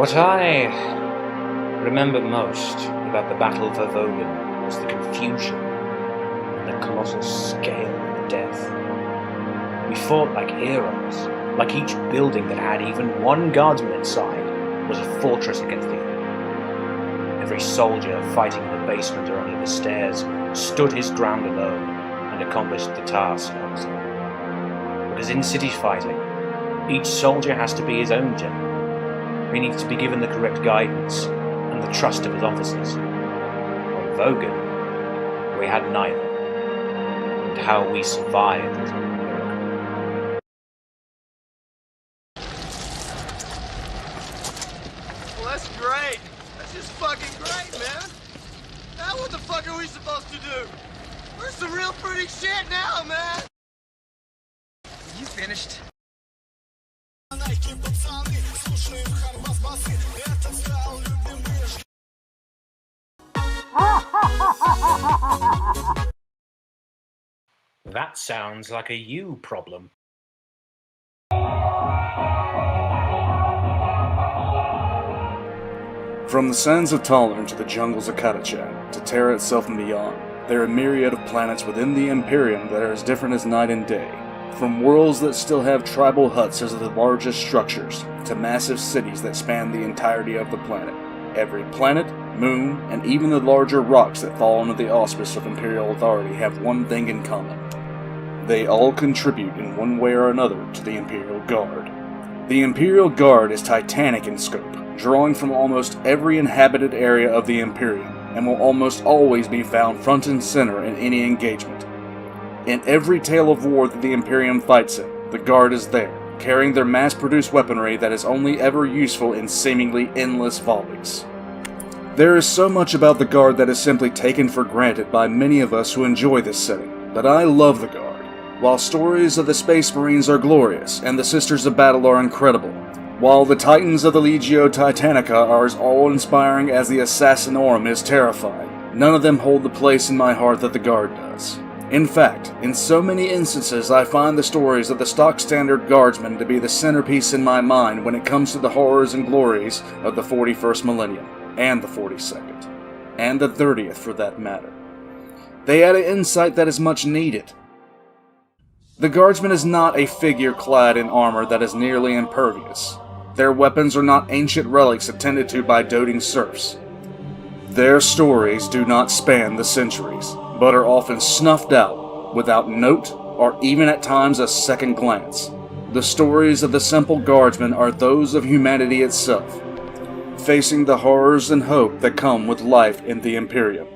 What I remember most about the Battle of Reforging was the confusion and the colossal scale of death. We fought like heroes, like each building that had even one guardsman inside was a fortress against the enemy. Every soldier fighting in the basement or under the stairs stood his ground alone and accomplished the task also. But as in city fighting, each soldier has to be his own general. He needs to be given the correct guidance and the trust of his officers. On Vogan, we had neither, and how we survived was a miracle. Well, that's great. That's just fucking great, man. Now what the fuck are we supposed to do? We're some real pretty shit now, man. You finished? That sounds like a you problem. From the sands of Talern to the jungles of Katachan, to Terra itself and beyond, there are a myriad of planets within the Imperium that are as different as night and day. From worlds that still have tribal huts as the largest structures, to massive cities that span the entirety of the planet. Every planet, moon, and even the larger rocks that fall under the auspice of Imperial authority have one thing in common. They all contribute in one way or another to the Imperial Guard. The Imperial Guard is titanic in scope, drawing from almost every inhabited area of the Imperium, and will almost always be found front and center in any engagement. In every tale of war that the Imperium fights in, the Guard is there, carrying their mass-produced weaponry that is only ever useful in seemingly endless volleys. There is so much about the Guard that is simply taken for granted by many of us who enjoy this setting, but I love the Guard. While stories of the Space Marines are glorious, and the Sisters of Battle are incredible, while the Titans of the Legio Titanica are as awe-inspiring as the Assassinorum is terrifying, none of them hold the place in my heart that the Guard does. In fact, in so many instances I find the stories of the stock standard guardsmen to be the centerpiece in my mind when it comes to the horrors and glories of the 41st millennium, and the 42nd, and the 30th for that matter. They add an insight that is much needed. The guardsman is not a figure clad in armor that is nearly impervious. Their weapons are not ancient relics attended to by doting serfs. Their stories do not span the centuries, but are often snuffed out, without note, or even at times a second glance. The stories of the simple guardsmen are those of humanity itself, facing the horrors and hope that come with life in the Imperium.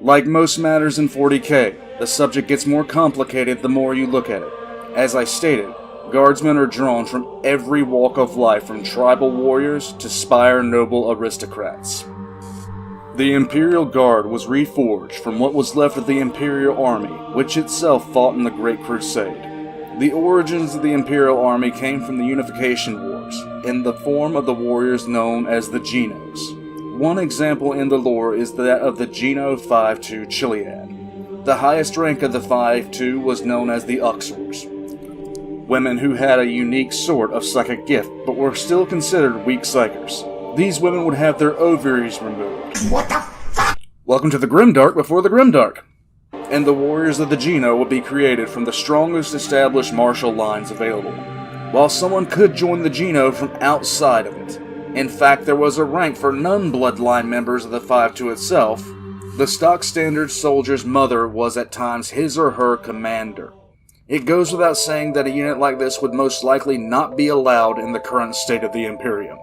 Like most matters in 40k, the subject gets more complicated the more you look at it. As I stated, guardsmen are drawn from every walk of life, from tribal warriors to spire noble aristocrats. The Imperial Guard was reforged from what was left of the Imperial Army, which itself fought in the Great Crusade. The origins of the Imperial Army came from the Unification Wars, in the form of the warriors known as the Genos. One example in the lore is that of the Geno 5-2 Chiliad. The highest rank of the 5-2 was known as the Uxors, women who had a unique sort of psychic gift, but were still considered weak psychers. These women would have their ovaries removed. What the fuck? Welcome to the Grimdark before the Grimdark. And the warriors of the Geno would be created from the strongest established martial lines available, while someone could join the Geno from outside of it. In fact, there was a rank for non-bloodline members of the 5-2 itself. The stock standard soldier's mother was at times his or her commander. It goes without saying that a unit like this would most likely not be allowed in the current state of the Imperium.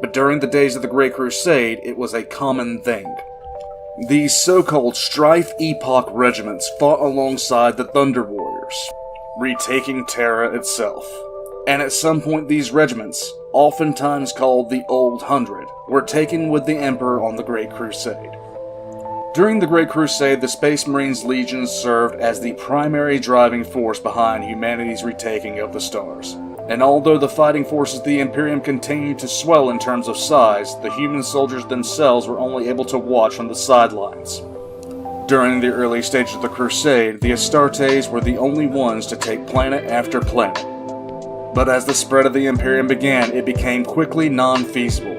But during the days of the Great Crusade, it was a common thing. These so-called Strife Epoch regiments fought alongside the Thunder Warriors, retaking Terra itself. And at some point these regiments, oftentimes called the Old Hundred, were taken with the Emperor on the Great Crusade. During the Great Crusade, the Space Marines Legions served as the primary driving force behind humanity's retaking of the stars. And although the fighting forces of the Imperium continued to swell in terms of size, the human soldiers themselves were only able to watch from the sidelines. During the early stages of the Crusade, the Astartes were the only ones to take planet after planet. But as the spread of the Imperium began, it became quickly non-feasible.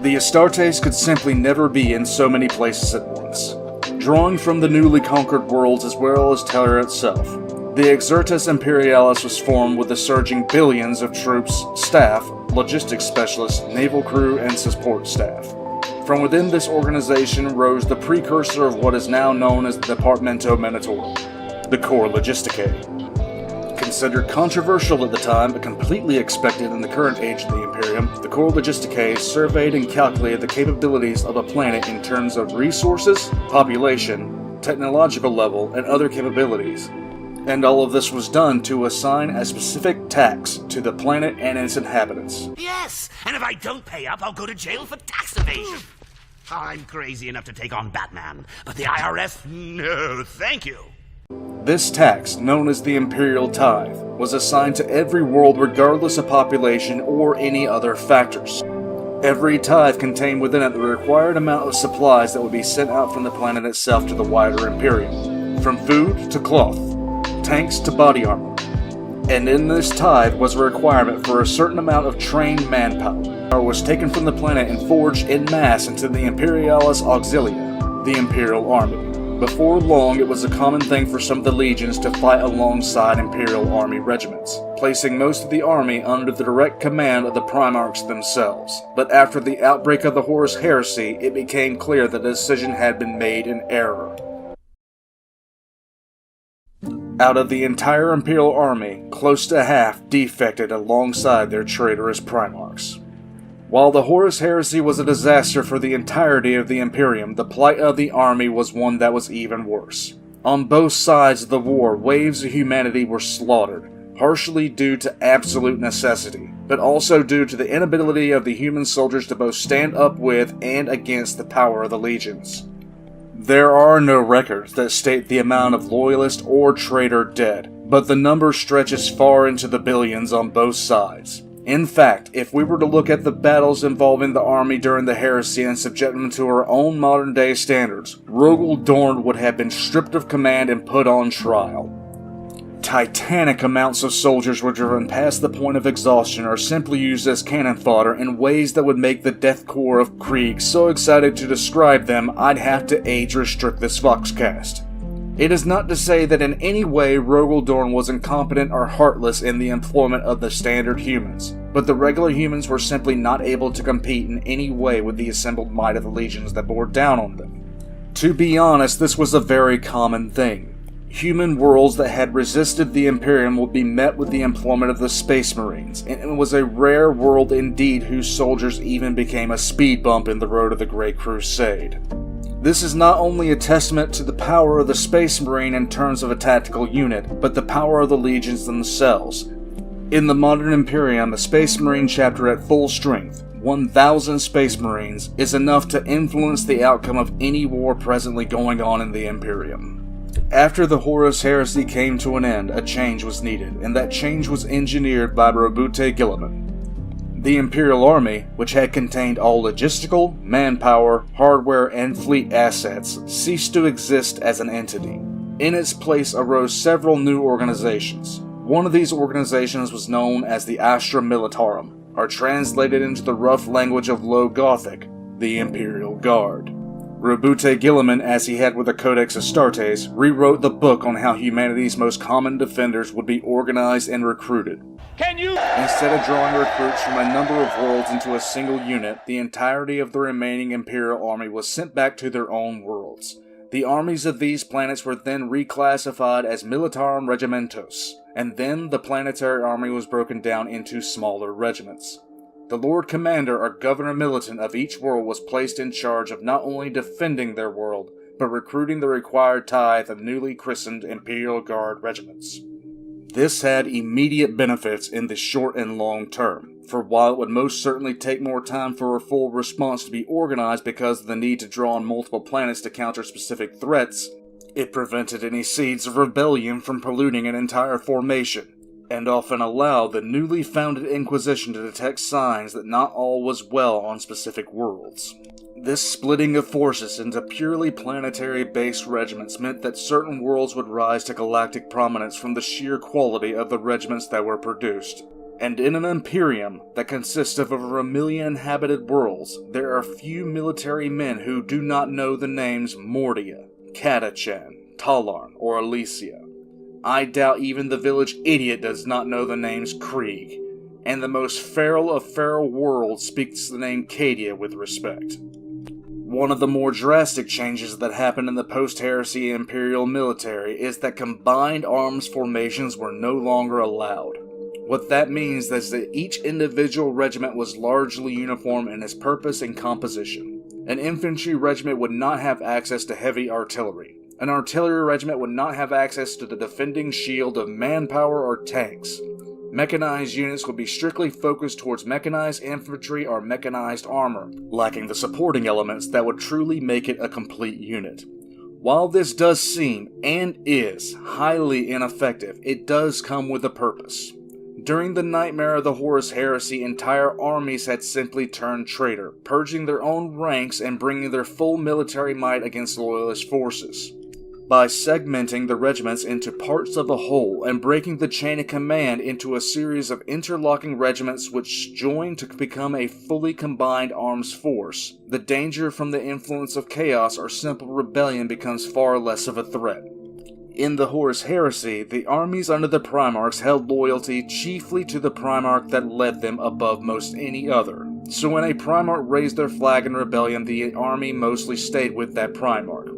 The Astartes could simply never be in so many places at once. Drawing from the newly conquered worlds as well as Terra itself, the Exertus Imperialis was formed with the surging billions of troops, staff, logistics specialists, naval crew, and support staff. From within this organization rose the precursor of what is now known as the Departamento Militarum, the Corps Logisticae. Considered controversial at the time, but completely expected in the current age of the Imperium, the Corps Logisticae surveyed and calculated the capabilities of a planet in terms of resources, population, technological level, and other capabilities. And all of this was done to assign a specific tax to the planet and its inhabitants. Yes, and if I don't pay up, I'll go to jail for tax evasion. I'm crazy enough to take on Batman, but the IRS, no, thank you. This tax, known as the Imperial Tithe, was assigned to every world regardless of population or any other factors. Every tithe contained within it the required amount of supplies that would be sent out from the planet itself to the wider Imperium, from food to cloth, tanks to body armor. And in this tithe was a requirement for a certain amount of trained manpower, was taken from the planet and forged en masse into the Imperialis Auxilia, the Imperial Army. Before long, it was a common thing for some of the legions to fight alongside Imperial Army regiments, placing most of the army under the direct command of the Primarchs themselves. But after the outbreak of the Horus Heresy, it became clear that the decision had been made in error. Out of the entire Imperial Army, close to half defected alongside their traitorous Primarchs. While the Horus Heresy was a disaster for the entirety of the Imperium, the plight of the army was one that was even worse. On both sides of the war, waves of humanity were slaughtered, partially due to absolute necessity, but also due to the inability of the human soldiers to both stand up with and against the power of the legions. There are no records that state the amount of loyalist or traitor dead, but the number stretches far into the billions on both sides. In fact, if we were to look at the battles involving the army during the Heresy and subject them to our own modern-day standards, Rogel Dorn would have been stripped of command and put on trial. Titanic amounts of soldiers were driven past the point of exhaustion or simply used as cannon fodder in ways that would make the Death Corps of Krieg so excited to describe them I'd have to age-restrict this Foxcast. It is not to say that in any way Rogel Dorn was incompetent or heartless in the employment of the standard humans, but the regular humans were simply not able to compete in any way with the assembled might of the legions that bore down on them. To be honest, this was a very common thing. Human worlds that had resisted the Imperium would be met with the employment of the Space Marines, and it was a rare world indeed whose soldiers even became a speed bump in the road of the Great Crusade. This is not only a testament to the power of the Space Marine in terms of a tactical unit, but the power of the legions themselves. In the modern Imperium, a Space Marine chapter at full strength, 1,000 Space Marines, is enough to influence the outcome of any war presently going on in the Imperium. After the Horus Heresy came to an end, a change was needed, and that change was engineered by Robute Guilliman. The Imperial Army, which had contained all logistical, manpower, hardware, and fleet assets, ceased to exist as an entity. In its place arose several new organizations. One of these organizations was known as the Astra Militarum, or translated into the rough language of Low Gothic, the Imperial Guard. Robute Guilliman, as he had with the Codex Astartes, rewrote the book on how humanity's most common defenders would be organized and recruited. Instead of drawing recruits from a number of worlds into a single unit, the entirety of the remaining Imperial Army was sent back to their own worlds. The armies of these planets were then reclassified as Militarum Regimentos, and then the planetary army was broken down into smaller regiments. The Lord Commander or Governor Militant of each world was placed in charge of not only defending their world, but recruiting the required tithe of newly christened Imperial Guard regiments. This had immediate benefits in the short and long term, for while it would most certainly take more time for a full response to be organized because of the need to draw on multiple planets to counter specific threats, it prevented any seeds of rebellion from polluting an entire formation, and often allowed the newly founded Inquisition to detect signs that not all was well on specific worlds. This splitting of forces into purely planetary-based regiments meant that certain worlds would rise to galactic prominence from the sheer quality of the regiments that were produced, And in an Imperium that consists of over 1 million inhabited worlds, there are few military men who do not know the names Mordia, Catachan, Talarn, or Elysia. I doubt even the village idiot does not know the names Krieg, and the most feral of feral worlds speaks the name Cadia with respect. One of the more drastic changes that happened in the post-Heresy Imperial military is that combined arms formations were no longer allowed. What that means is that each individual regiment was largely uniform in its purpose and composition. An infantry regiment would not have access to heavy artillery. An artillery regiment would not have access to the defending shield of manpower or tanks. Mechanized units would be strictly focused towards mechanized infantry or mechanized armor, lacking the supporting elements that would truly make it a complete unit. While this does seem, and is, highly ineffective, it does come with a purpose. During the nightmare of the Horus Heresy, entire armies had simply turned traitor, purging their own ranks and bringing their full military might against loyalist forces. By segmenting the regiments into parts of a whole and breaking the chain of command into a series of interlocking regiments which join to become a fully combined arms force, the danger from the influence of chaos or simple rebellion becomes far less of a threat. In the Horus Heresy, the armies under the Primarchs held loyalty chiefly to the Primarch that led them above most any other. So when a Primarch raised their flag in rebellion, the army mostly stayed with that Primarch.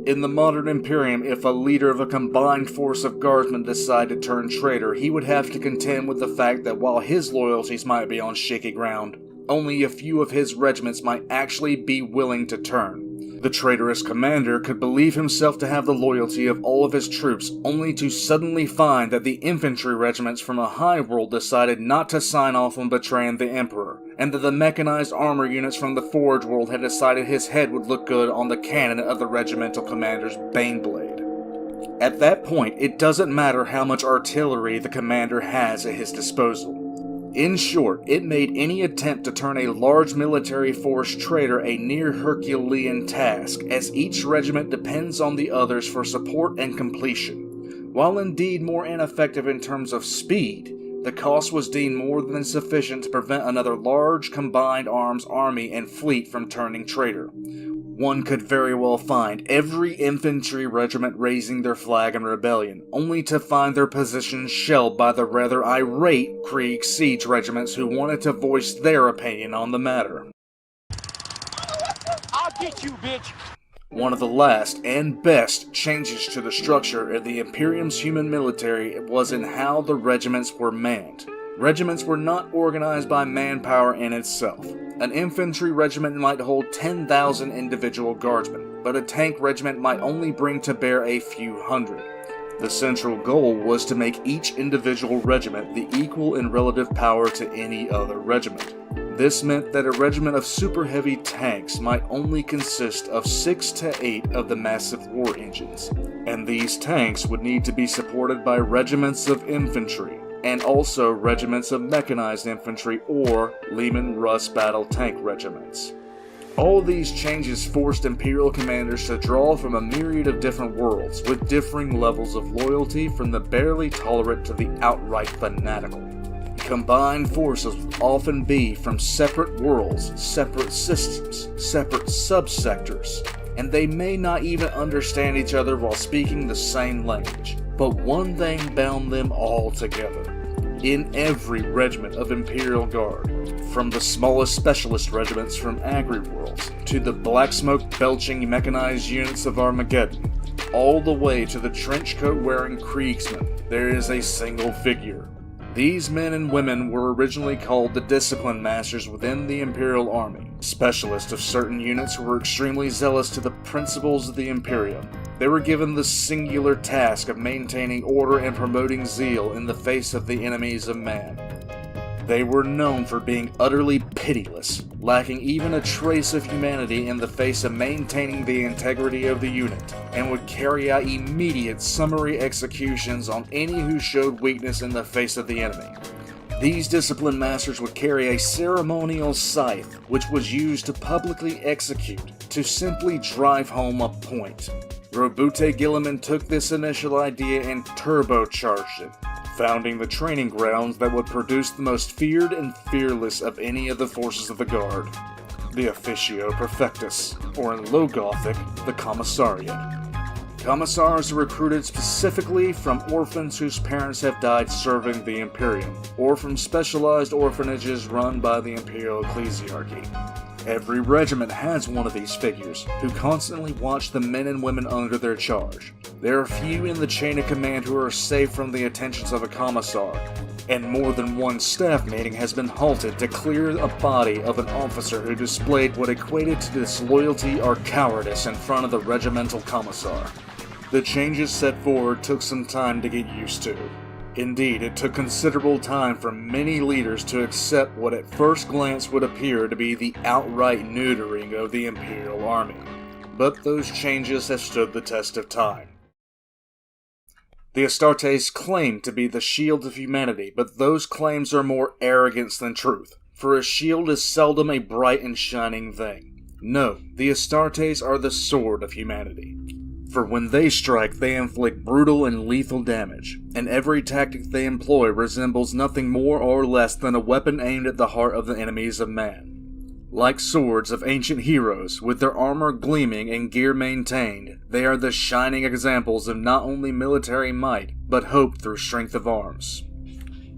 In the modern Imperium, if a leader of a combined force of guardsmen decided to turn traitor, he would have to contend with the fact that while his loyalties might be on shaky ground, only a few of his regiments might actually be willing to turn. The traitorous commander could believe himself to have the loyalty of all of his troops, only to suddenly find that the infantry regiments from a high world decided not to sign off on betraying the Emperor, and that the mechanized armor units from the Forge world had decided his head would look good on the cannon of the regimental commander's Baneblade. At that point, it doesn't matter how much artillery the commander has at his disposal. In short, it made any attempt to turn a large military force traitor a near Herculean task, as each regiment depends on the others for support and completion. While indeed more ineffective in terms of speed, the cost was deemed more than sufficient to prevent another large combined arms army and fleet from turning traitor. One could very well find every infantry regiment raising their flag in rebellion, only to find their positions shelled by the rather irate Krieg siege regiments who wanted to voice their opinion on the matter. I'll get you, bitch! One of the last and best changes to the structure of the Imperium's human military was in how the regiments were manned. Regiments were not organized by manpower in itself. An infantry regiment might hold 10,000 individual guardsmen, but a tank regiment might only bring to bear a few hundred. The central goal was to make each individual regiment the equal in relative power to any other regiment. This meant that a regiment of super heavy tanks might only consist of 6 to 8 of the massive war engines, and these tanks would need to be supported by regiments of infantry, and also regiments of mechanized infantry or Lehman Russ battle tank regiments. All these changes forced Imperial commanders to draw from a myriad of different worlds, with differing levels of loyalty from the barely tolerant to the outright fanatical. Combined forces would often be from separate worlds, separate systems, separate subsectors, and they may not even understand each other while speaking the same language. But one thing bound them all together. In every regiment of Imperial Guard, from the smallest specialist regiments from Agri-worlds, to the black smoke belching mechanized units of Armageddon, all the way to the trench coat wearing Kriegsmen, there is a single figure. These men and women were originally called the Discipline Masters within the Imperial Army, specialists of certain units who were extremely zealous to the principles of the Imperium. They were given the singular task of maintaining order and promoting zeal in the face of the enemies of man. They were known for being utterly pitiless, lacking even a trace of humanity in the face of maintaining the integrity of the unit, and would carry out immediate summary executions on any who showed weakness in the face of the enemy. These discipline masters would carry a ceremonial scythe, which was used to publicly execute, to simply drive home a point. Robute Guilliman took this initial idea and turbocharged it, founding the training grounds that would produce the most feared and fearless of any of the forces of the Guard, the Officio Perfectus, or in Low Gothic, the Commissariat. Commissars are recruited specifically from orphans whose parents have died serving the Imperium, or from specialized orphanages run by the Imperial Ecclesiarchy. Every regiment has one of these figures, who constantly watch the men and women under their charge. There are few in the chain of command who are safe from the attentions of a commissar, and more than one staff meeting has been halted to clear a body of an officer who displayed what equated to disloyalty or cowardice in front of the regimental commissar. The changes set forward took some time to get used to. Indeed, it took considerable time for many leaders to accept what at first glance would appear to be the outright neutering of the Imperial Army. But those changes have stood the test of time. The Astartes claim to be the shield of humanity, but those claims are more arrogance than truth, for a shield is seldom a bright and shining thing. No, the Astartes are the sword of humanity. For when they strike, they inflict brutal and lethal damage, and every tactic they employ resembles nothing more or less than a weapon aimed at the heart of the enemies of man. Like swords of ancient heroes, with their armor gleaming and gear maintained, they are the shining examples of not only military might, but hope through strength of arms.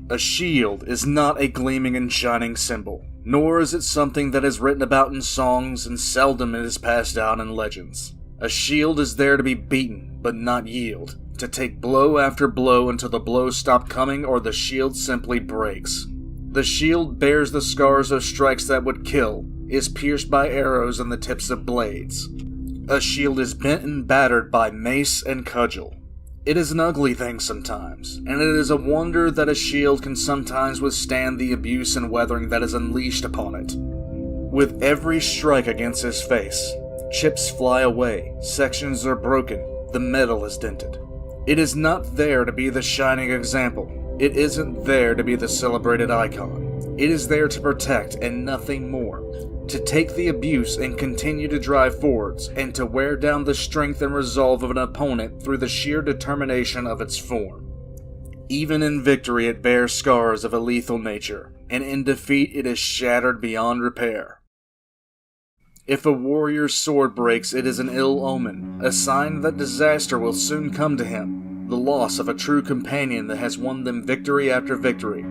A shield is not a gleaming and shining symbol, nor is it something that is written about in songs, and seldom it is passed down in legends. A shield is there to be beaten, but not yield, to take blow after blow until the blows stop coming or the shield simply breaks. The shield bears the scars of strikes that would kill, is pierced by arrows and the tips of blades. A shield is bent and battered by mace and cudgel. It is an ugly thing sometimes, and it is a wonder that a shield can sometimes withstand the abuse and weathering that is unleashed upon it. With every strike against his face, chips fly away, sections are broken, the metal is dented. It is not there to be the shining example. It isn't there to be the celebrated icon. It is there to protect and nothing more. To take the abuse and continue to drive forwards, and to wear down the strength and resolve of an opponent through the sheer determination of its form. Even in victory it bears scars of a lethal nature, and in defeat it is shattered beyond repair. If a warrior's sword breaks, it is an ill omen, a sign that disaster will soon come to him, the loss of a true companion that has won them victory after victory.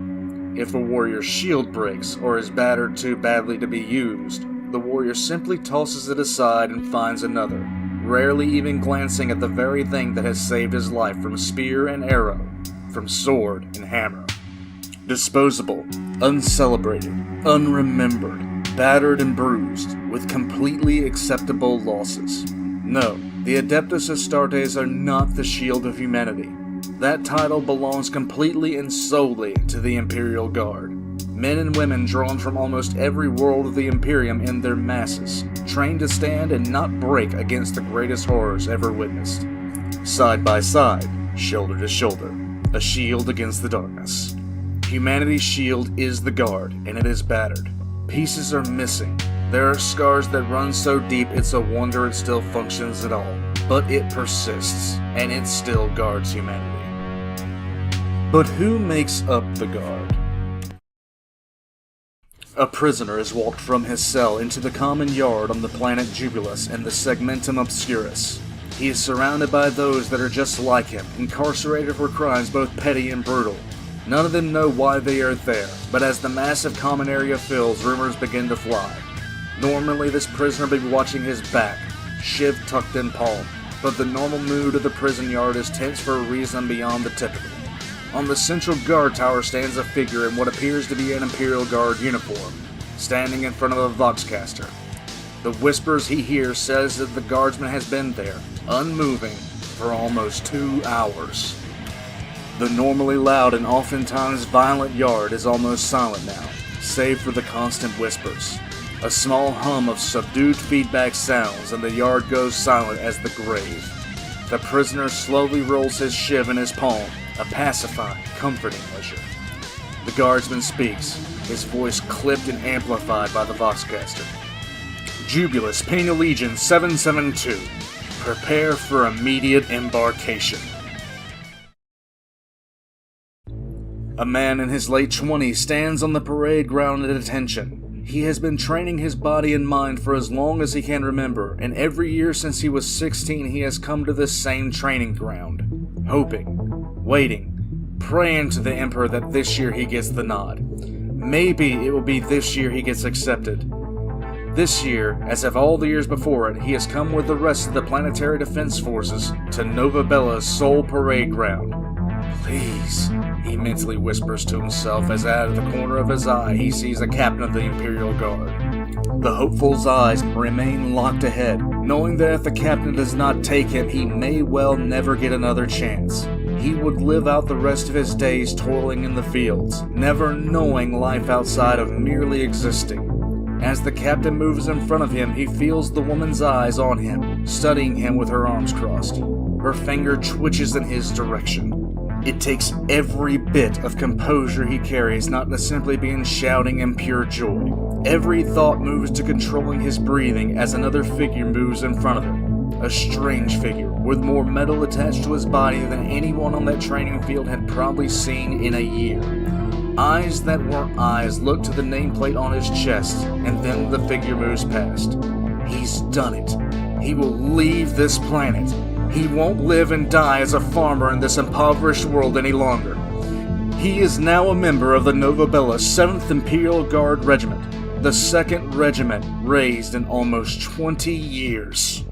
If a warrior's shield breaks, or is battered too badly to be used, the warrior simply tosses it aside and finds another, rarely even glancing at the very thing that has saved his life from spear and arrow, from sword and hammer. Disposable, uncelebrated, unremembered, battered and bruised, with completely acceptable losses. No, the Adeptus Astartes are not the shield of humanity. That title belongs completely and solely to the Imperial Guard. Men and women drawn from almost every world of the Imperium in their masses, trained to stand and not break against the greatest horrors ever witnessed. Side by side, shoulder to shoulder, a shield against the darkness. Humanity's shield is the Guard, and it is battered. Pieces are missing. There are scars that run so deep it's a wonder it still functions at all. But it persists, and it still guards humanity. But who makes up the Guard? A prisoner is walked from his cell into the common yard on the planet Jubilus in the Segmentum Obscurus. He is surrounded by those that are just like him, incarcerated for crimes both petty and brutal. None of them know why they are there, but as the massive common area fills, rumors begin to fly. Normally this prisoner would be watching his back, shiv tucked in palm, but the normal mood of the prison yard is tense for a reason beyond the typical. On the central guard tower stands a figure in what appears to be an Imperial Guard uniform, standing in front of a voxcaster. The whispers he hears says that the guardsman has been there, unmoving, for almost 2 hours. The normally loud and oftentimes violent yard is almost silent now, save for the constant whispers. A small hum of subdued feedback sounds, and the yard goes silent as the grave. The prisoner slowly rolls his shiv in his palm, a pacifying, comforting measure. The guardsman speaks, his voice clipped and amplified by the voxcaster. Jubilus, Penal Legion 772. Prepare for immediate embarkation. A man in his late 20s stands on the parade ground at attention. He has been training his body and mind for as long as he can remember, and every year since he was 16 he has come to this same training ground, hoping, waiting, praying to the Emperor that this year he gets the nod. Maybe it will be this year he gets accepted. This year, as of all the years before it, he has come with the rest of the Planetary Defense Forces to Nova Bella's sole parade ground. Please, he mentally whispers to himself as out of the corner of his eye he sees a captain of the Imperial Guard. The hopeful's eyes remain locked ahead, knowing that if the captain does not take him, he may well never get another chance. He would live out the rest of his days toiling in the fields, never knowing life outside of merely existing. As the captain moves in front of him, he feels the woman's eyes on him, studying him with her arms crossed. Her finger twitches in his direction. It takes every bit of composure he carries not to simply be in shouting in pure joy. Every thought moves to controlling his breathing as another figure moves in front of him. A strange figure, with more metal attached to his body than anyone on that training field had probably seen in a year. Eyes that weren't eyes look to the nameplate on his chest, and then the figure moves past. He's done it. He will leave this planet. He won't live and die as a farmer in this impoverished world any longer. He is now a member of the Nova Bella 7th Imperial Guard Regiment, the 2nd regiment raised in almost 20 years.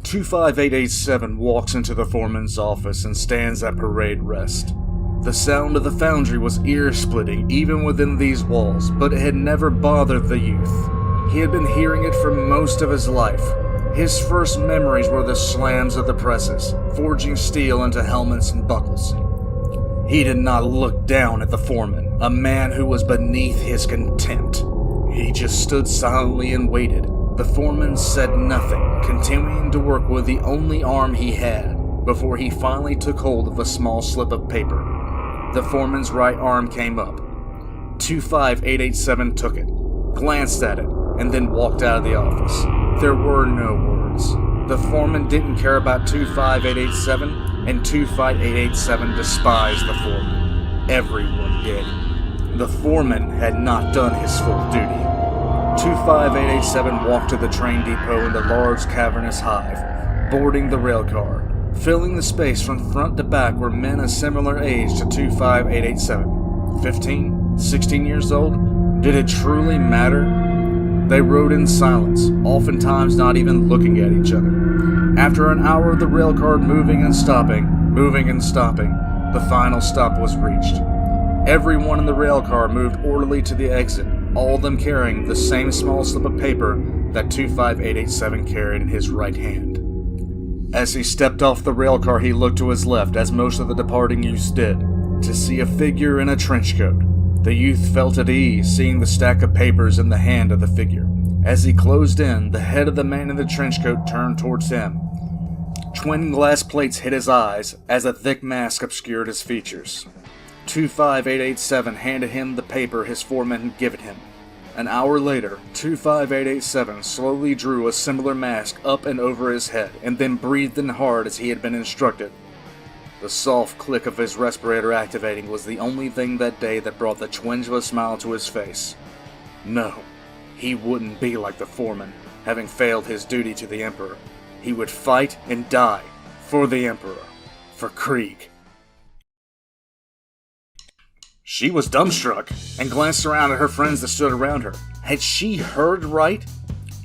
"25887 walks into the foreman's office and stands at parade rest. The sound of the foundry was ear-splitting even within these walls, but it had never bothered the youth. He had been hearing it for most of his life. His first memories were the slams of the presses, forging steel into helmets and buckles. He did not look down at the foreman, a man who was beneath his contempt. He just stood silently and waited. The foreman said nothing, continuing to work with the only arm he had, before he finally took hold of a small slip of paper. The foreman's right arm came up. 25887 took it, glanced at it, and then walked out of the office. There were no words. The foreman didn't care about 25887, and 25887 despised the foreman. Everyone did. The foreman had not done his full duty. 25887 walked to the train depot in the large cavernous hive, boarding the rail car. Filling the space from front to back were men a similar age to 25887. 15? 16 years old? Did it truly matter? They rode in silence, oftentimes not even looking at each other. After an hour of the railcar moving and stopping, the final stop was reached. Everyone in the railcar moved orderly to the exit, all of them carrying the same small slip of paper that 25887 carried in his right hand. As he stepped off the railcar, he looked to his left, as most of the departing youths did, to see a figure in a trench coat. The youth felt at ease, seeing the stack of papers in the hand of the figure. As he closed in, the head of the man in the trench coat turned towards him. Twin glass plates hit his eyes, as a thick mask obscured his features. 25887 handed him the paper his foreman had given him. An hour later, 25887 slowly drew a similar mask up and over his head, and then breathed in hard as he had been instructed. The soft click of his respirator activating was the only thing that day that brought the twinge of a smile to his face. No, he wouldn't be like the foreman, having failed his duty to the Emperor. He would fight and die for the Emperor, for Krieg. She was dumbstruck and glanced around at her friends that stood around her. Had she heard right?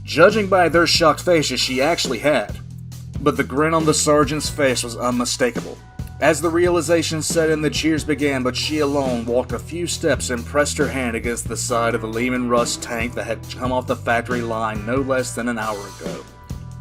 Judging by their shocked faces, she actually had. But the grin on the sergeant's face was unmistakable. As the realization set in, the cheers began, but she alone walked a few steps and pressed her hand against the side of a Lehman Russ tank that had come off the factory line no less than an hour ago.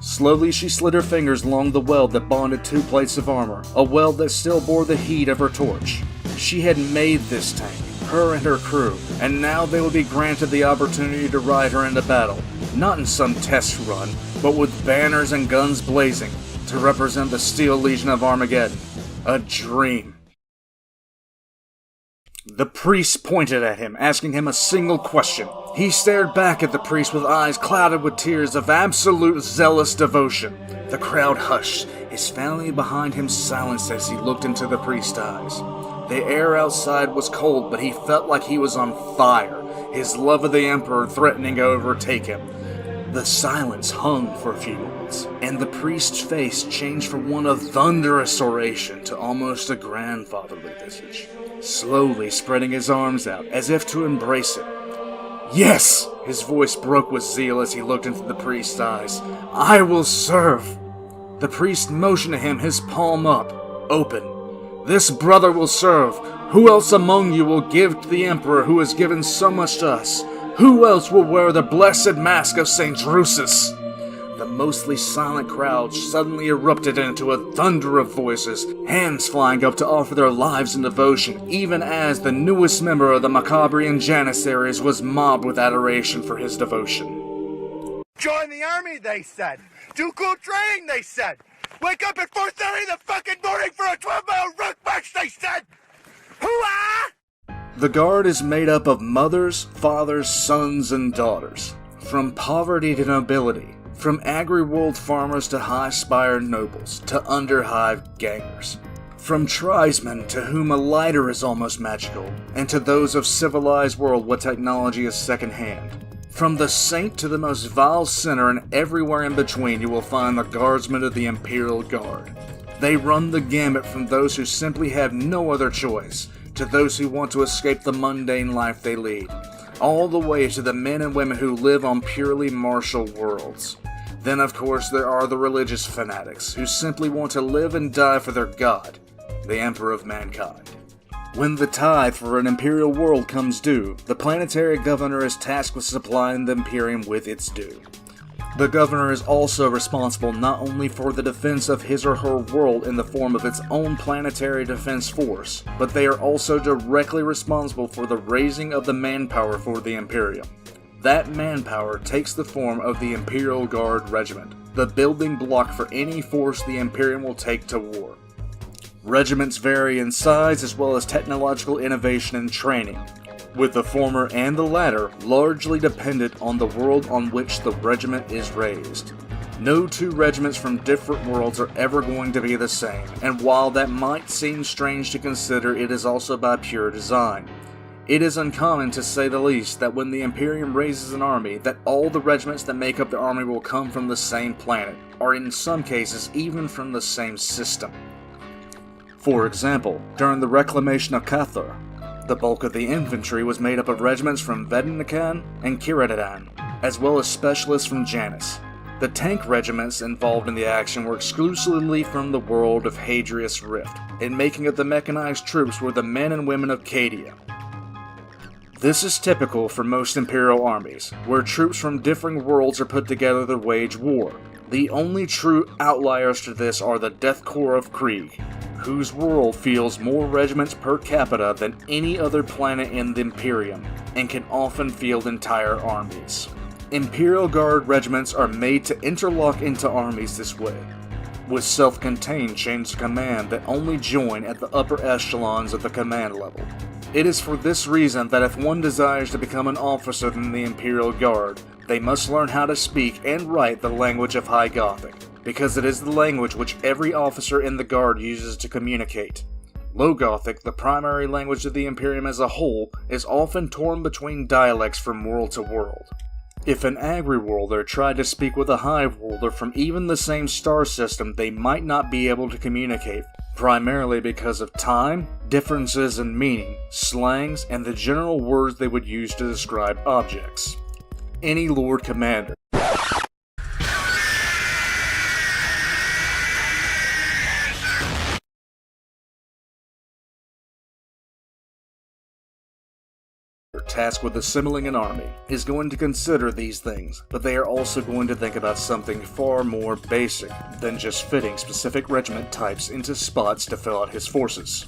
Slowly she slid her fingers along the weld that bonded two plates of armor, a weld that still bore the heat of her torch. She had made this tank, her and her crew, and now they would be granted the opportunity to ride her into battle, not in some test run, but with banners and guns blazing, to represent the Steel Legion of Armageddon. A dream. The priest pointed at him, asking him a single question. He stared back at the priest with eyes clouded with tears of absolute zealous devotion. The crowd hushed, his family behind him silenced as he looked into the priest's eyes. The air outside was cold, but he felt like he was on fire, his love of the Emperor threatening to overtake him. The silence hung for a few moments, and the priest's face changed from one of thunderous oration to almost a grandfatherly visage, slowly spreading his arms out as if to embrace it. "Yes!" His voice broke with zeal as he looked into the priest's eyes. "I will serve!" The priest motioned to him, his palm up, open. "This brother will serve. Who else among you will give to the Emperor who has given so much to us? Who else will wear the blessed mask of St. Drusus?" The mostly silent crowd suddenly erupted into a thunder of voices, hands flying up to offer their lives in devotion, even as the newest member of the Macabrian Janissaries was mobbed with adoration for his devotion. Join the army, they said. Do cool training, they said. Wake up at 4:30 in the fucking morning for a 12-mile ruck march, they said. Hoo-ah! The Guard is made up of mothers, fathers, sons, and daughters. From poverty to nobility. From agri-world farmers to high-spired nobles, to underhive gangers. From tribesmen to whom a lighter is almost magical, and to those of civilized world where technology is second-hand. From the saint to the most vile sinner and everywhere in between you will find the guardsmen of the Imperial Guard. They run the gamut from those who simply have no other choice, to those who want to escape the mundane life they lead, all the way to the men and women who live on purely martial worlds. Then, of course, there are the religious fanatics, who simply want to live and die for their god, the Emperor of mankind. When the tithe for an Imperial world comes due, the planetary governor is tasked with supplying the Imperium with its due. The governor is also responsible not only for the defense of his or her world in the form of its own planetary defense force, but they are also directly responsible for the raising of the manpower for the Imperium. That manpower takes the form of the Imperial Guard Regiment, the building block for any force the Imperium will take to war. Regiments vary in size as well as technological innovation and training, with the former and the latter largely dependent on the world on which the regiment is raised. No two regiments from different worlds are ever going to be the same, and while that might seem strange to consider, it is also by pure design. It is uncommon, to say the least, that when the Imperium raises an army, that all the regiments that make up the army will come from the same planet, or in some cases even from the same system. For example, during the reclamation of Cathar, the bulk of the infantry was made up of regiments from Vedanakan and Kiradadan, as well as specialists from Janus. The tank regiments involved in the action were exclusively from the world of Hadrius Rift, and making up the mechanized troops were the men and women of Cadia. This is typical for most Imperial armies, where troops from differing worlds are put together to wage war. The only true outliers to this are the Death Corps of Krieg, whose world fields more regiments per capita than any other planet in the Imperium, and can often field entire armies. Imperial Guard regiments are made to interlock into armies this way, with self-contained chains of command that only join at the upper echelons of the command level. It is for this reason that if one desires to become an officer in the Imperial Guard, they must learn how to speak and write the language of High Gothic, because it is the language which every officer in the Guard uses to communicate. Low Gothic, the primary language of the Imperium as a whole, is often torn between dialects from world to world. If an Agri-worlder tried to speak with a Hive-worlder from even the same star system, they might not be able to communicate, primarily because of time, differences in meaning, slangs, and the general words they would use to describe objects. Any Lord Commander tasked with assembling an army is going to consider these things, but they are also going to think about something far more basic than just fitting specific regiment types into spots to fill out his forces.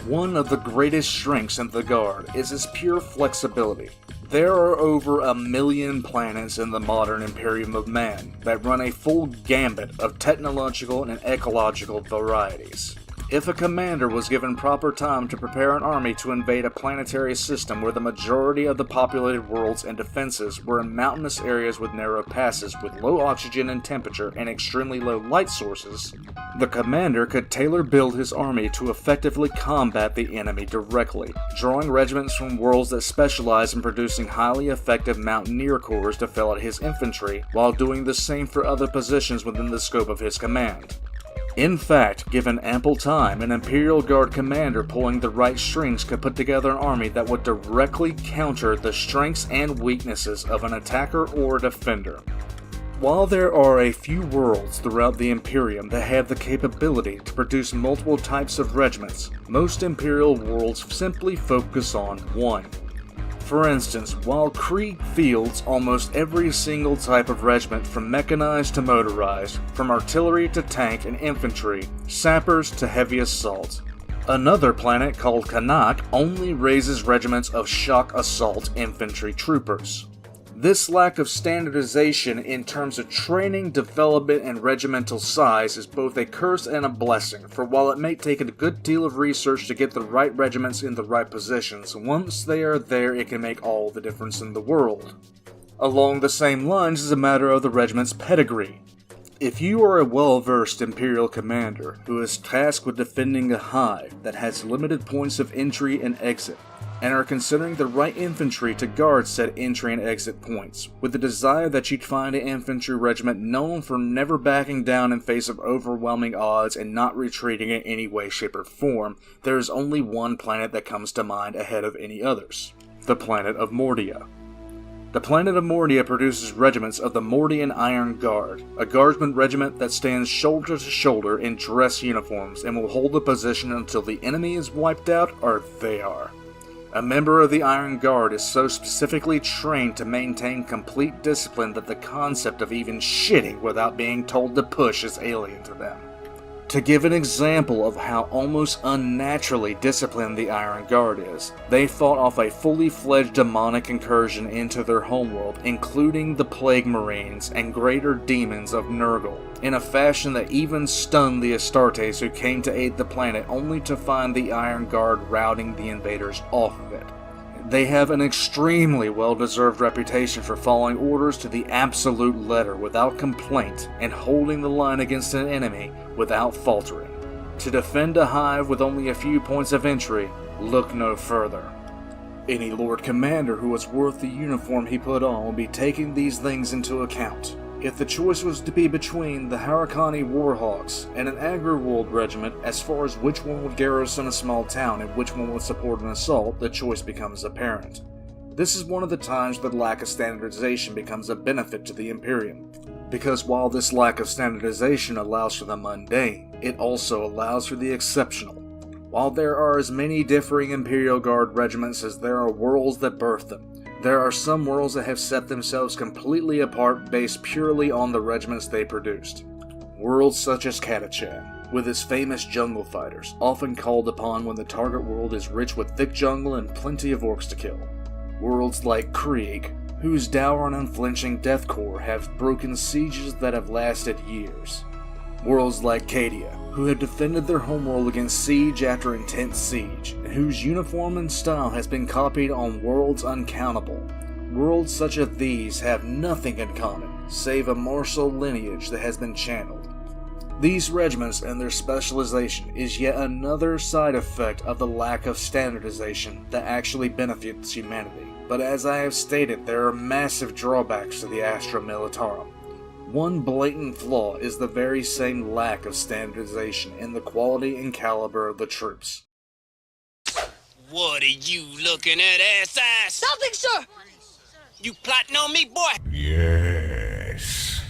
One of the greatest strengths in the Guard is its pure flexibility. There are over 1 million planets in the modern Imperium of Man that run a full gambit of technological and ecological varieties. If a commander was given proper time to prepare an army to invade a planetary system where the majority of the populated worlds and defenses were in mountainous areas with narrow passes with low oxygen and temperature and extremely low light sources, the commander could tailor build his army to effectively combat the enemy directly, drawing regiments from worlds that specialize in producing highly effective mountaineer corps to fill out his infantry, while doing the same for other positions within the scope of his command. In fact, given ample time, an Imperial Guard commander pulling the right strings could put together an army that would directly counter the strengths and weaknesses of an attacker or defender. While there are a few worlds throughout the Imperium that have the capability to produce multiple types of regiments, most Imperial worlds simply focus on one. For instance, while Krieg fields almost every single type of regiment from mechanized to motorized, from artillery to tank and infantry, sappers to heavy assault. Another planet called Kanak only raises regiments of shock assault infantry troopers. This lack of standardization in terms of training, development, and regimental size is both a curse and a blessing, for while it may take a good deal of research to get the right regiments in the right positions, once they are there it can make all the difference in the world. Along the same lines is a matter of the regiment's pedigree. If you are a well-versed Imperial commander who is tasked with defending a hive that has limited points of entry and exit, and are considering the right infantry to guard said entry and exit points, with the desire that you'd find an infantry regiment known for never backing down in face of overwhelming odds and not retreating in any way, shape, or form, there is only one planet that comes to mind ahead of any others: the planet of Mordia. The planet of Mordia produces regiments of the Mordian Iron Guard, a guardsman regiment that stands shoulder to shoulder in dress uniforms and will hold the position until the enemy is wiped out or they are. A member of the Iron Guard is so specifically trained to maintain complete discipline that the concept of even shitting without being told to push is alien to them. To give an example of how almost unnaturally disciplined the Iron Guard is, they fought off a fully fledged demonic incursion into their homeworld, including the Plague Marines and Greater Demons of Nurgle, in a fashion that even stunned the Astartes who came to aid the planet only to find the Iron Guard routing the invaders off of it. They have an extremely well-deserved reputation for following orders to the absolute letter without complaint and holding the line against an enemy without faltering. To defend a hive with only a few points of entry, look no further. Any Lord Commander who is worth the uniform he put on will be taking these things into account. If the choice was to be between the Harakani Warhawks and an Agri-World regiment as far as which one would garrison a small town and which one would support an assault, the choice becomes apparent. This is one of the times that lack of standardization becomes a benefit to the Imperium, because while this lack of standardization allows for the mundane, it also allows for the exceptional. While there are as many differing Imperial Guard regiments as there are worlds that birth them, there are some worlds that have set themselves completely apart based purely on the regiments they produced. Worlds such as Catachan, with its famous jungle fighters, often called upon when the target world is rich with thick jungle and plenty of orcs to kill. Worlds like Krieg, whose dour and unflinching deathcore have broken sieges that have lasted years. Worlds like Cadia, who have defended their homeworld against siege after intense siege, and whose uniform and style has been copied on worlds uncountable. Worlds such as these have nothing in common, save a martial lineage that has been channeled. These regiments and their specialization is yet another side effect of the lack of standardization that actually benefits humanity. But as I have stated, there are massive drawbacks to the Astra Militarum. One blatant flaw is the very same lack of standardization in the quality and caliber of the troops. What are you looking at, ass? Nothing, sir! You plotting on me, boy? Yes.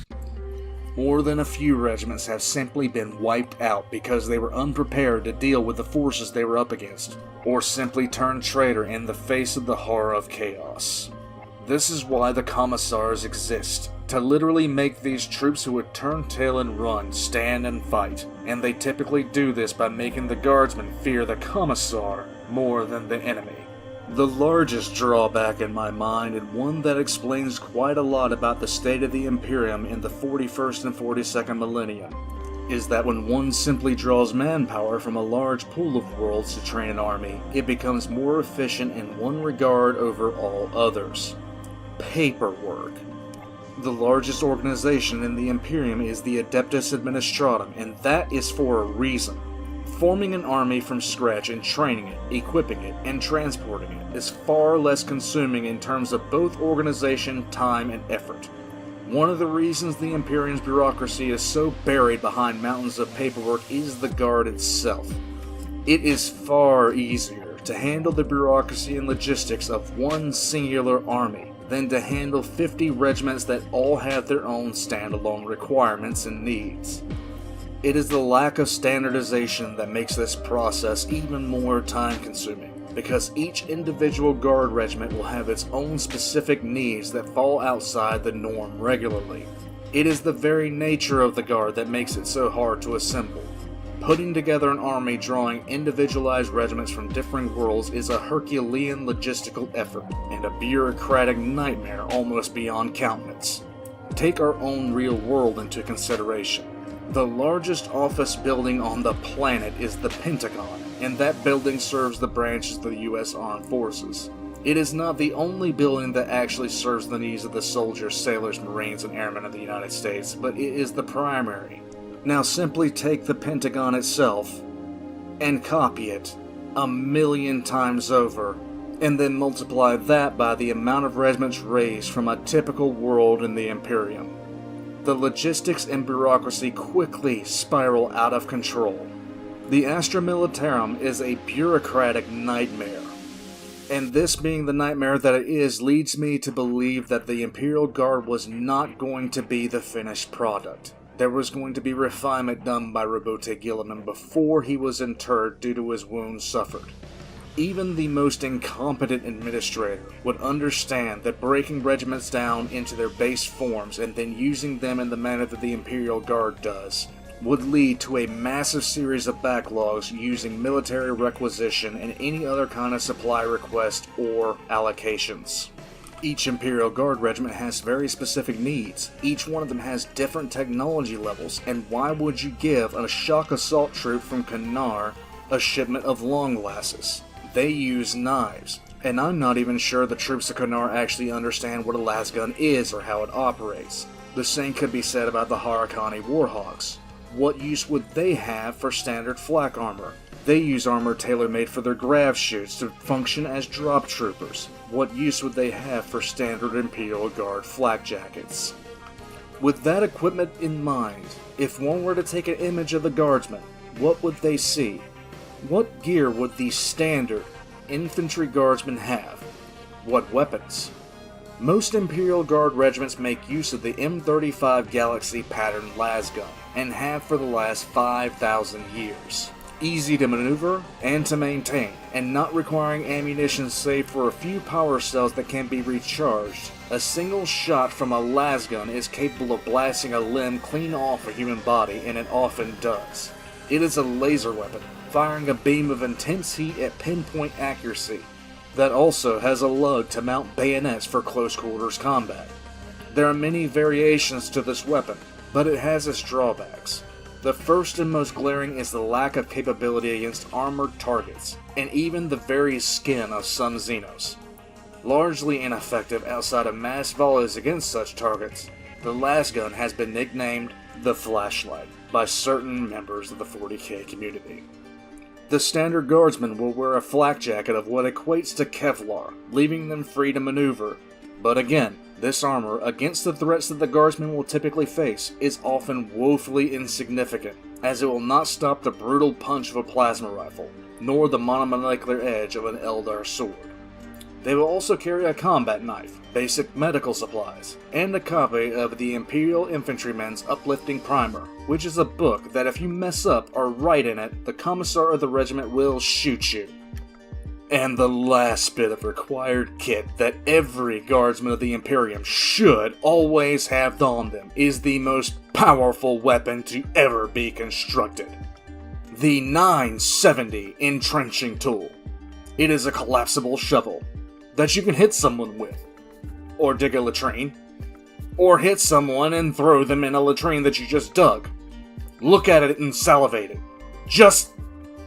More than a few regiments have simply been wiped out because they were unprepared to deal with the forces they were up against, or simply turned traitor in the face of the horror of chaos. This is why the commissars exist, to literally make these troops who would turn tail and run, stand and fight, and they typically do this by making the guardsmen fear the commissar more than the enemy. The largest drawback in my mind, and one that explains quite a lot about the state of the Imperium in the 41st and 42nd millennium, is that when one simply draws manpower from a large pool of worlds to train an army, it becomes more efficient in one regard over all others: paperwork. The largest organization in the Imperium is the Adeptus Administratum, and that is for a reason. Forming an army from scratch and training it, equipping it, and transporting it is far less consuming in terms of both organization, time, and effort. One of the reasons the Imperium's bureaucracy is so buried behind mountains of paperwork is the Guard itself. It is far easier to handle the bureaucracy and logistics of one singular army than to handle 50 regiments that all have their own standalone requirements and needs. It is the lack of standardization that makes this process even more time-consuming, because each individual Guard regiment will have its own specific needs that fall outside the norm regularly. It is the very nature of the Guard that makes it so hard to assemble. Putting together an army drawing individualized regiments from different worlds is a Herculean logistical effort, and a bureaucratic nightmare almost beyond countenance. Take our own real world into consideration. The largest office building on the planet is the Pentagon, and that building serves the branches of the U.S. Armed Forces. It is not the only building that actually serves the needs of the soldiers, sailors, Marines, and airmen of the United States, but it is the primary. Now simply take the Pentagon itself and copy it 1,000,000 times over, and then multiply that by the amount of regiments raised from a typical world in the Imperium. The logistics and bureaucracy quickly spiral out of control. The Astra Militarum is a bureaucratic nightmare. And this being the nightmare that it is leads me to believe that the Imperial Guard was not going to be the finished product. There was going to be refinement done by Robote Guilliman before he was interred due to his wounds suffered. Even the most incompetent administrator would understand that breaking regiments down into their base forms and then using them in the manner that the Imperial Guard does would lead to a massive series of backlogs using military requisition and any other kind of supply request or allocations. Each Imperial Guard regiment has very specific needs. Each one of them has different technology levels, and why would you give a shock assault troop from Kanar a shipment of long glasses? They use knives, and I'm not even sure the troops of Kanar actually understand what a lasgun is or how it operates. The same could be said about the Harakani Warhawks. What use would they have for standard flak armor? They use armor tailor-made for their grav chutes to function as drop troopers. What use would they have for standard Imperial Guard flak jackets? With that equipment in mind, if one were to take an image of the guardsmen, what would they see? What gear would the standard infantry guardsmen have? What weapons? Most Imperial Guard regiments make use of the M35 Galaxy pattern lasgun, and have for the last 5,000 years. Easy to maneuver and to maintain, and not requiring ammunition save for a few power cells that can be recharged, a single shot from a lasgun is capable of blasting a limb clean off a human body, and it often does. It is a laser weapon, firing a beam of intense heat at pinpoint accuracy, that also has a lug to mount bayonets for close quarters combat. There are many variations to this weapon, but it has its drawbacks. The first and most glaring is the lack of capability against armored targets, and even the very skin of some Xenos. Largely ineffective outside of mass volleys against such targets, the lasgun has been nicknamed the Flashlight by certain members of the 40k community. The standard guardsman will wear a flak jacket of what equates to Kevlar, leaving them free to maneuver. But again, this armor, against the threats that the guardsmen will typically face, is often woefully insignificant, as it will not stop the brutal punch of a plasma rifle, nor the monomolecular edge of an Eldar sword. They will also carry a combat knife, basic medical supplies, and a copy of the Imperial Infantryman's Uplifting Primer, which is a book that if you mess up or write in it, the commissar of the regiment will shoot you. And the last bit of required kit that every guardsman of the Imperium should always have on them is the most powerful weapon to ever be constructed. The 970 Entrenching Tool. It is a collapsible shovel that you can hit someone with, or dig a latrine, or hit someone and throw them in a latrine that you just dug. Look at it and salivate it. Just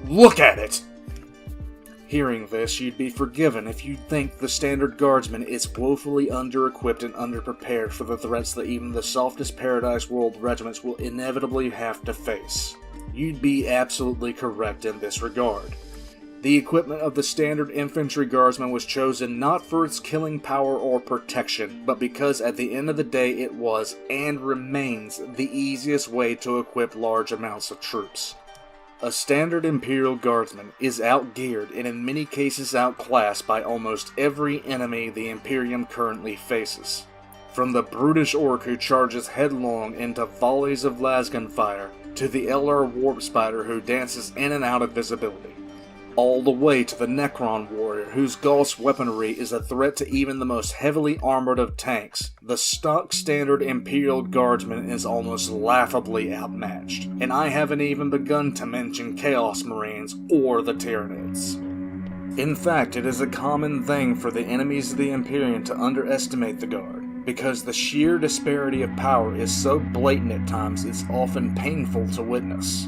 look at it! Hearing this, you'd be forgiven if you think the standard guardsman is woefully under-equipped and underprepared for the threats that even the softest Paradise World regiments will inevitably have to face. You'd be absolutely correct in this regard. The equipment of the standard infantry guardsman was chosen not for its killing power or protection, but because at the end of the day it was, and remains, the easiest way to equip large amounts of troops. A standard Imperial Guardsman is outgeared and in many cases outclassed by almost every enemy the Imperium currently faces. From the brutish orc who charges headlong into volleys of lasgun fire, to the LR Warp Spider who dances in and out of visibility. All the way to the Necron Warrior whose Gauss weaponry is a threat to even the most heavily armored of tanks, the stock standard Imperial Guardsman is almost laughably outmatched, and I haven't even begun to mention Chaos Marines or the Tyranids. In fact, it is a common thing for the enemies of the Imperium to underestimate the Guard, because the sheer disparity of power is so blatant at times it's often painful to witness.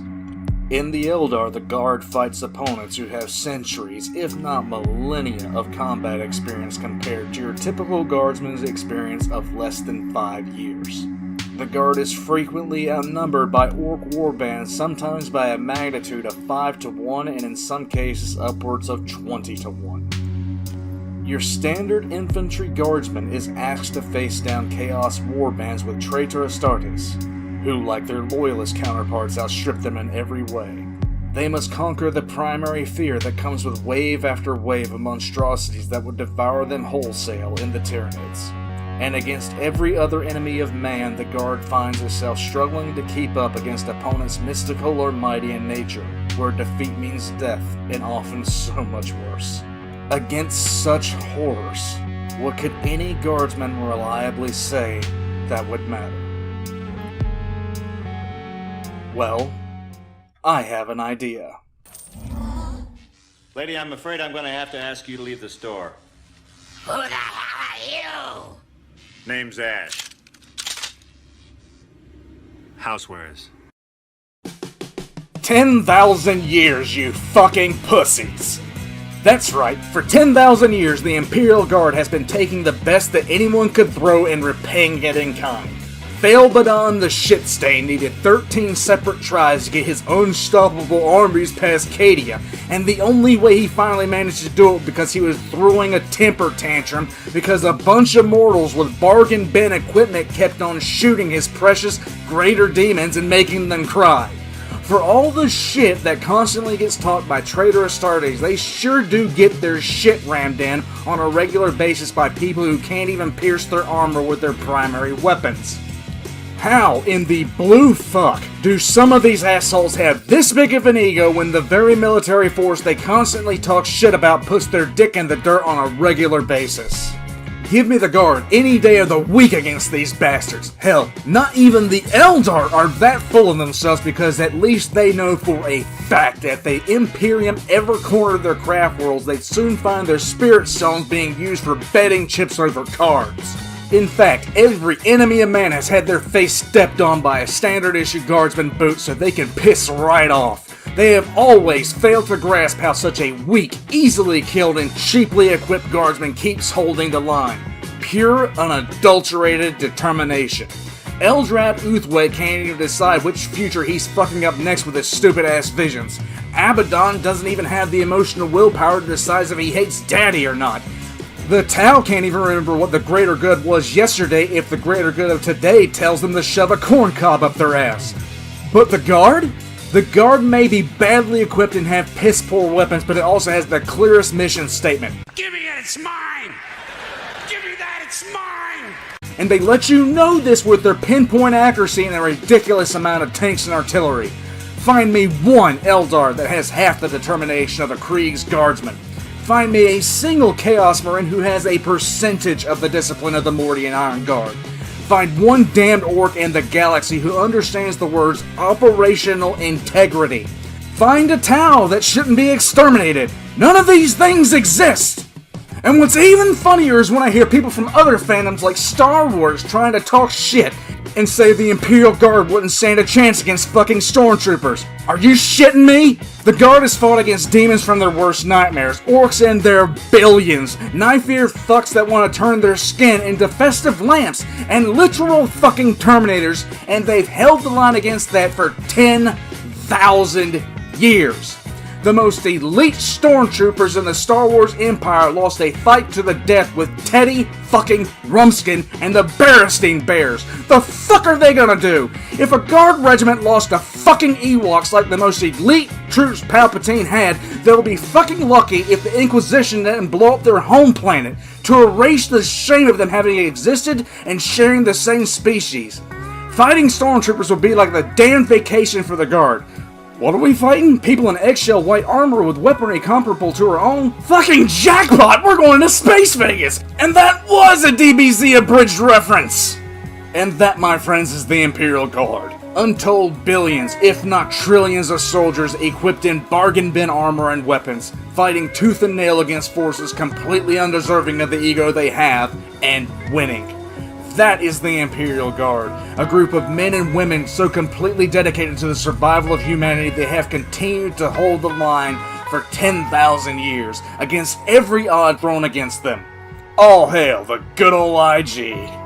In the Eldar, the Guard fights opponents who have centuries, if not millennia, of combat experience compared to your typical Guardsman's experience of less than 5 years. The Guard is frequently outnumbered by Orc warbands, sometimes by a magnitude of 5 to 1 and in some cases upwards of 20 to 1. Your standard infantry Guardsman is asked to face down Chaos warbands with Traitor Astartes, who, like their loyalist counterparts, outstrip them in every way. They must conquer the primary fear that comes with wave after wave of monstrosities that would devour them wholesale in the Tyranids. And against every other enemy of man, the Guard finds itself struggling to keep up against opponents mystical or mighty in nature, where defeat means death, and often so much worse. Against such horrors, what could any Guardsman reliably say that would matter? Well, I have an idea. Lady, I'm afraid I'm going to have to ask you to leave the store. Who the hell are you? Name's Ash. Housewares. 10,000 years, you fucking pussies! That's right, for 10,000 years the Imperial Guard has been taking the best that anyone could throw and repaying it in kind. Failbadon the Shitstain needed 13 separate tries to get his unstoppable armies past Cadia, and the only way he finally managed to do it because he was throwing a temper tantrum because a bunch of mortals with bargain bin equipment kept on shooting his precious greater demons and making them cry. For all the shit that constantly gets taught by Traitor Astartes, they sure do get their shit rammed in on a regular basis by people who can't even pierce their armor with their primary weapons. How in the blue fuck do some of these assholes have this big of an ego when the very military force they constantly talk shit about puts their dick in the dirt on a regular basis? Give me the Guard any day of the week against these bastards. Hell, not even the Eldar are that full of themselves because at least they know for a fact that if the Imperium ever cornered their craft worlds, they'd soon find their spirit stones being used for betting chips over cards. In fact, every enemy of man has had their face stepped on by a standard-issue Guardsman boot so they can piss right off. They have always failed to grasp how such a weak, easily killed, and cheaply equipped Guardsman keeps holding the line. Pure, unadulterated determination. Eldrad Uthway can't even decide which future he's fucking up next with his stupid-ass visions. Abaddon doesn't even have the emotional willpower to decide if he hates Daddy or not. The Tau can't even remember what the greater good was yesterday if the greater good of today tells them to shove a corn cob up their ass. But the Guard? The Guard may be badly equipped and have piss-poor weapons, but it also has the clearest mission statement. Give me it, it's mine! Give me that, it's mine! And they let you know this with their pinpoint accuracy and a ridiculous amount of tanks and artillery. Find me one Eldar that has half the determination of a Krieg's Guardsman. Find me a single Chaos Marine who has a percentage of the discipline of the Mordian Iron Guard. Find one damned orc in the galaxy who understands the words operational integrity. Find a Tau that shouldn't be exterminated. None of these things exist! And what's even funnier is when I hear people from other fandoms like Star Wars trying to talk shit and say the Imperial Guard wouldn't stand a chance against fucking stormtroopers. Are you shitting me? The Guard has fought against demons from their worst nightmares, orcs in their billions, knife-eared fucks that want to turn their skin into festive lamps, and literal fucking Terminators, and they've held the line against that for 10,000 years. The most elite stormtroopers in the Star Wars Empire lost a fight to the death with Teddy fucking Rumskin and the Berenstain Bears. The fuck are they gonna do? If a Guard regiment lost to fucking Ewoks like the most elite troops Palpatine had, they'll be fucking lucky if the Inquisition didn't blow up their home planet to erase the shame of them having existed and sharing the same species. Fighting stormtroopers will be like the damn vacation for the Guard. What are we fighting? People in eggshell white armor with weaponry comparable to our own? Fucking jackpot! We're going to Space Vegas! And that was a DBZ abridged reference! And that, my friends, is the Imperial Guard. Untold billions, if not trillions of soldiers equipped in bargain bin armor and weapons, fighting tooth and nail against forces completely undeserving of the ego they have, and winning. That is the Imperial Guard, a group of men and women so completely dedicated to the survival of humanity they have continued to hold the line for 10,000 years against every odd thrown against them. All hail the good old IG.